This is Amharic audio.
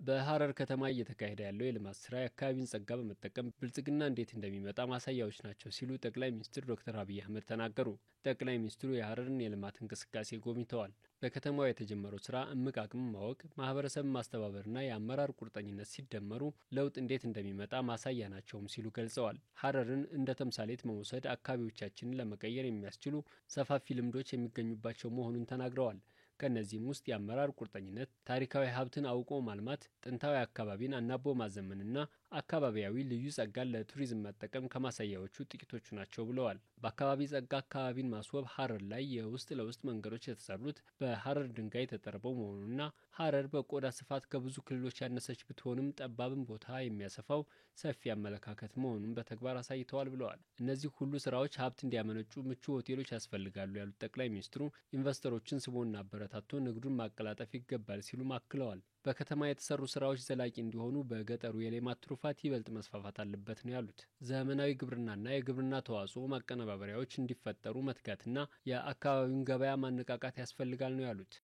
በሐረር ከተማ እየተካሄደ ያለው የልማት ስራ የአካባቢን ጸጋ በመጠቀም ብልጽግና እንዴት እንደሚመጣ ማሳያዎች ናቸው ሲሉ ጠቅላይ ሚኒስትር ዶክተር አብይ አህመድ ተናገሩ። ጠቅላይ ሚኒስትሩ የሐረርን የልማት እንቅስቃሴ ጎብኝተዋል። በከተማዋ የተጀመረው ስራ እምቅ አቅም ማወቅ፣ ማህበረሰብን ማስተባበርና የአመራር ቁርጠኝነት ሲደመሩ ለውጥ እንዴት እንደሚመጣ ማሳያ ናቸውም ሲሉ ገልጸዋል። ሐረርን እንደ ተምሳሌት መውሰድ አካባቢዎቻችንን ለመቀየር የሚያስችሉ ሰፋፊ ልምዶች የሚገኙባቸው መሆኑን ተናግረዋል። ከእነዚህም ውስጥ የአመራር ቁርጠኝነት፣ ታሪካዊ ሀብትን አውቆ ማልማት፣ ጥንታዊ አካባቢን አናቦ ማዘመንና አካባቢያዊ ልዩ ጸጋን ለቱሪዝም መጠቀም ከማሳያዎቹ ጥቂቶቹ ናቸው ብለዋል። በአካባቢ ጸጋ አካባቢን ማስዋብ ሐረር ላይ የውስጥ ለውስጥ መንገዶች የተሰሩት በሐረር ድንጋይ ተጠርበው መሆኑና ሐረር በቆዳ ስፋት ከብዙ ክልሎች ያነሰች ብትሆንም ጠባብን ቦታ የሚያሰፋው ሰፊ አመለካከት መሆኑን በተግባር አሳይተዋል ብለዋል። እነዚህ ሁሉ ስራዎች ሀብት እንዲያመነጩ ምቹ ሆቴሎች ያስፈልጋሉ ያሉት ጠቅላይ ሚኒስትሩ ኢንቨስተሮችን ስቦና አበረታቶ ንግዱን ማቀላጠፍ ይገባል ሲሉም አክለዋል። በከተማ የተሰሩ ስራዎች ዘላቂ እንዲሆኑ በገጠሩ የሌማት ትሩፋት ይበልጥ መስፋፋት አለበት ነው ያሉት። ዘመናዊ ግብርናና የግብርና ተዋጽኦ ማቀነባበሪያዎች እንዲፈጠሩ መትጋትና የአካባቢውን ገበያ ማነቃቃት ያስፈልጋል ነው ያሉት።